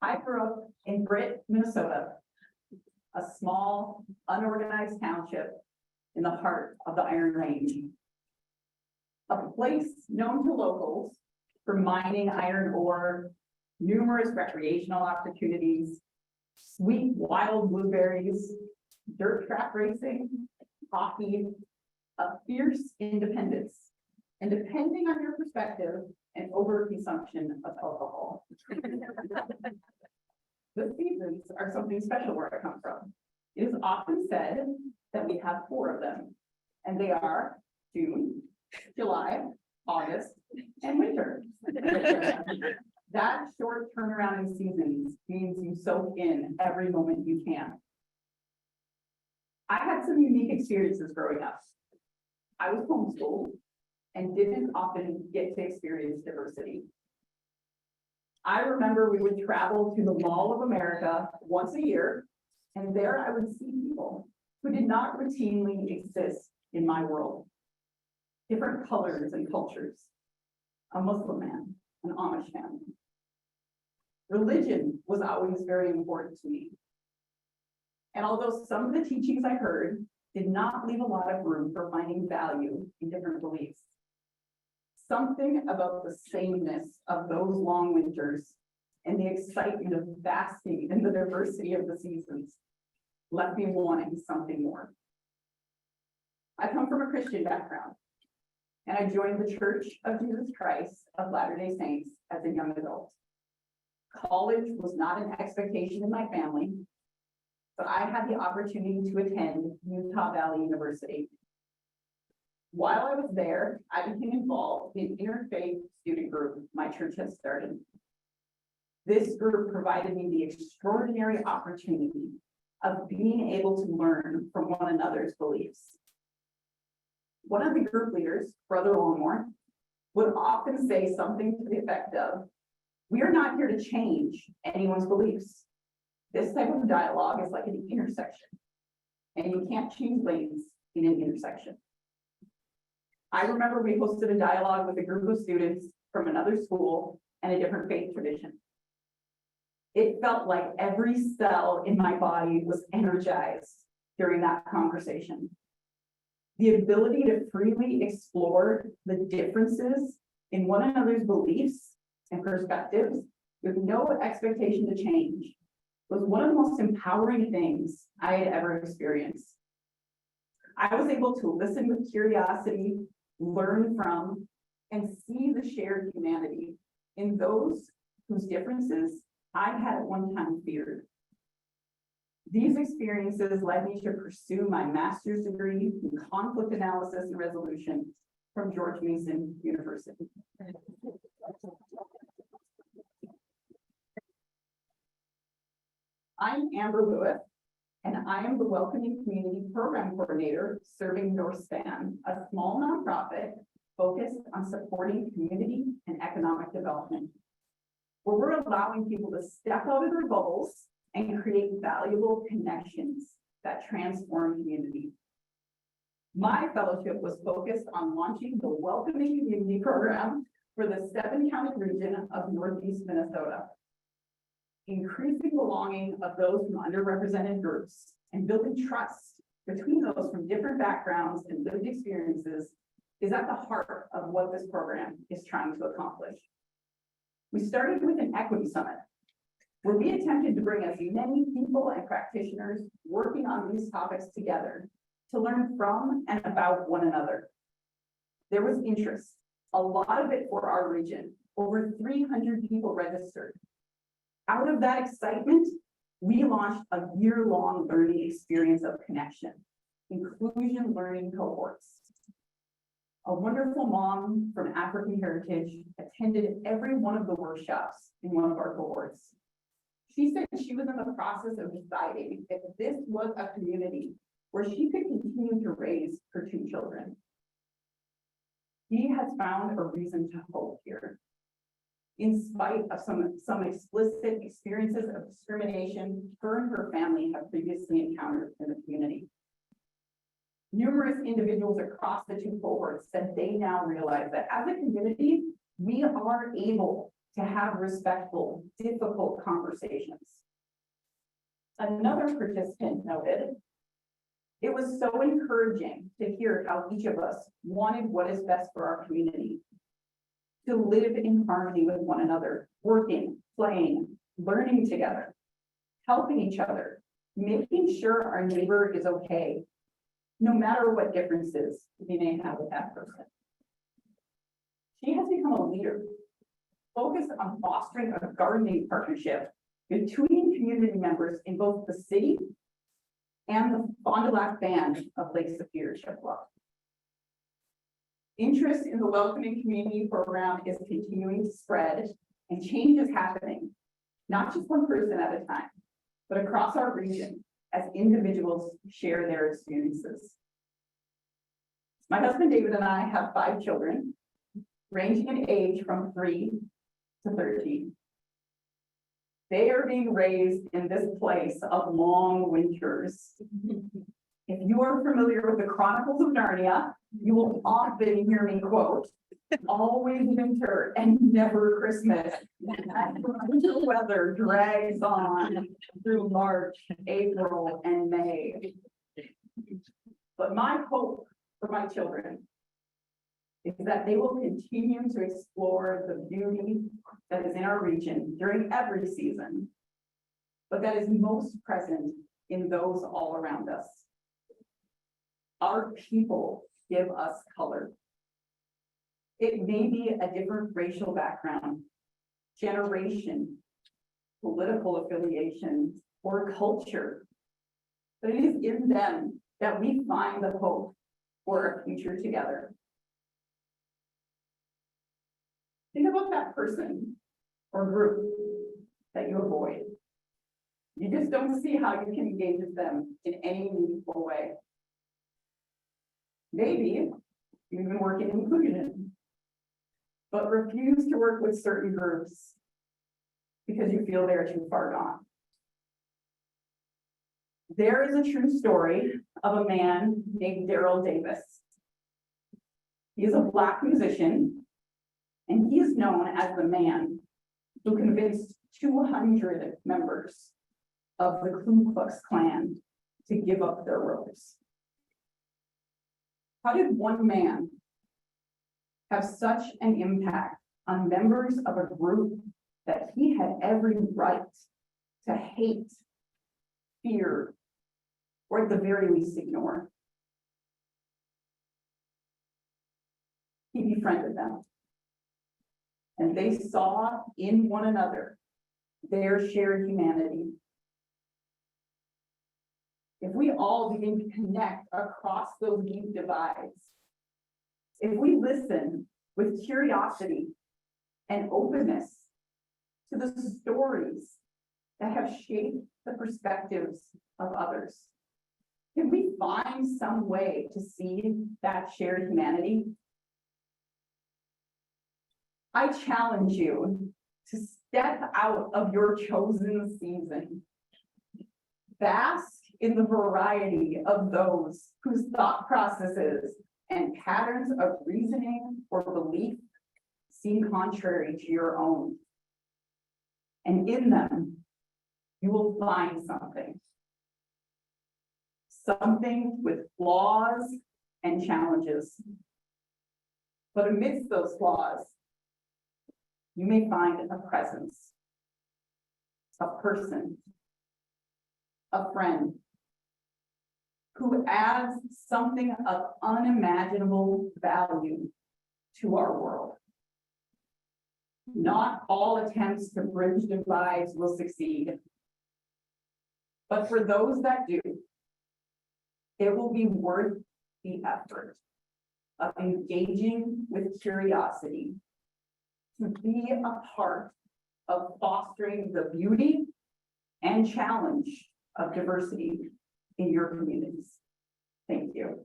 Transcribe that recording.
I grew up in Britt, Minnesota, a small, unorganized township in the heart of the Iron Range. A place known to locals for mining iron ore, numerous recreational opportunities, sweet wild blueberries, dirt track racing, hockey, a fierce independence, and depending on your perspective, an overconsumption of alcohol. The seasons are something special where I come from. It is often said that we have 4 of them, and they are June, July, August, and winter. That short turnaround in seasons means you soak in every moment you can. I had some unique experiences growing up. I was homeschooled and didn't often get to experience diversity. I remember we would travel to the Mall of America once a year, and there I would see people who did not routinely exist in my world. Different colors and cultures, a Muslim man, an Amish family. Religion was always very important to me. And although some of the teachings I heard did not leave a lot of room for finding value in different beliefs, something about the sameness of those long winters and the excitement of basking in the diversity of the seasons left me wanting something more. I come from a Christian background, and I joined the Church of Jesus Christ of Latter-day Saints as a young adult. College was not an expectation in my family, but I had the opportunity to attend Utah Valley University. While I was there, I became involved in an interfaith student group my church has started. This group provided me the extraordinary opportunity of being able to learn from one another's beliefs. One of the group leaders, Brother Longmore, would often say something to the effect of, "We are not here to change anyone's beliefs. This type of dialogue is like an intersection, and you can't change lanes in an intersection." I remember we hosted a dialogue with a group of students from another school and a different faith tradition. It felt like every cell in my body was energized during that conversation. The ability to freely explore the differences in one another's beliefs and perspectives with no expectation to change was one of the most empowering things I had ever experienced. I was able to listen with curiosity, learn from, and see the shared humanity in those whose differences I had at one time feared. These experiences led me to pursue my master's degree in conflict analysis and resolution from George Mason University. I'm Amber Lewis, and I am the Welcoming Community Program Coordinator serving Northspan, a small nonprofit focused on supporting community and economic development, where we're allowing people to step out of their bubbles and create valuable connections that transform community. My fellowship was focused on launching the Welcoming Community Program for the 7-county region of Northeast Minnesota, increasing belonging of those from underrepresented groups and building trust between those from different backgrounds and lived experiences is at the heart of what this program is trying to accomplish. We started with an equity summit, where we attempted to bring as many people and practitioners working on these topics together to learn from and about one another. There was interest, a lot of it for our region. Over 300 people registered. Out of that excitement, we launched a year-long learning experience of connection, inclusion learning cohorts. A wonderful mom from African heritage attended every one of the workshops in one of our cohorts. She said she was in the process of deciding if this was a community where she could continue to raise her 2 children. She has found a reason to hope here. In spite of some explicit experiences of discrimination her and her family have previously encountered in the community. Numerous individuals across the 2 cohorts said they now realize that as a community, we are able to have respectful, difficult conversations. Another participant noted, it was so encouraging to hear how each of us wanted what is best for our community, to live in harmony with one another, working, playing, learning together, helping each other, making sure our neighbor is okay, no matter what differences we may have with that person. She has become a leader, focused on fostering a gardening partnership between community members in both the city and the Fond du Lac Band of Lake Superior Chippewa. Interest in the Welcoming Community program is continuing to spread, and change is happening, not just one person at a time, but across our region as individuals share their experiences. My husband David and I have 5 children, ranging in age from 3 to 13. They are being raised in this place of long winters. If you are familiar with the Chronicles of Narnia, you will often hear me quote, always winter and never Christmas. Winter weather drags on through March, April, and May. But my hope for my children is that they will continue to explore the beauty that is in our region during every season, but that is most present in those all around us. Our people give us color. It may be a different racial background, generation, political affiliation, or culture, but it is in them that we find the hope for a future together. Think about that person or group that you avoid. You just don't see how you can engage with them in any meaningful way. Maybe you even work in inclusion, but refuse to work with certain groups because you feel they're too far gone. There is a true story of a man named Daryl Davis. He is a Black musician, and he is known as the man who convinced 200 members of the Ku Klux Klan to give up their robes. How did one man have such an impact on members of a group that he had every right to hate, fear, or at the very least ignore? He befriended them, and they saw in one another their shared humanity. If we all begin to connect across those deep divides, if we listen with curiosity and openness to the stories that have shaped the perspectives of others, can we find some way to see that shared humanity? I challenge you to step out of your chosen season. Bask in the variety of those whose thought processes and patterns of reasoning or belief seem contrary to your own. And in them, you will find something. Something with flaws and challenges. But amidst those flaws, you may find a presence, a person, a friend, who adds something of unimaginable value to our world. Not all attempts to bridge divides will succeed, but for those that do, it will be worth the effort of engaging with curiosity to be a part of fostering the beauty and challenge of diversity in your communities. Thank you.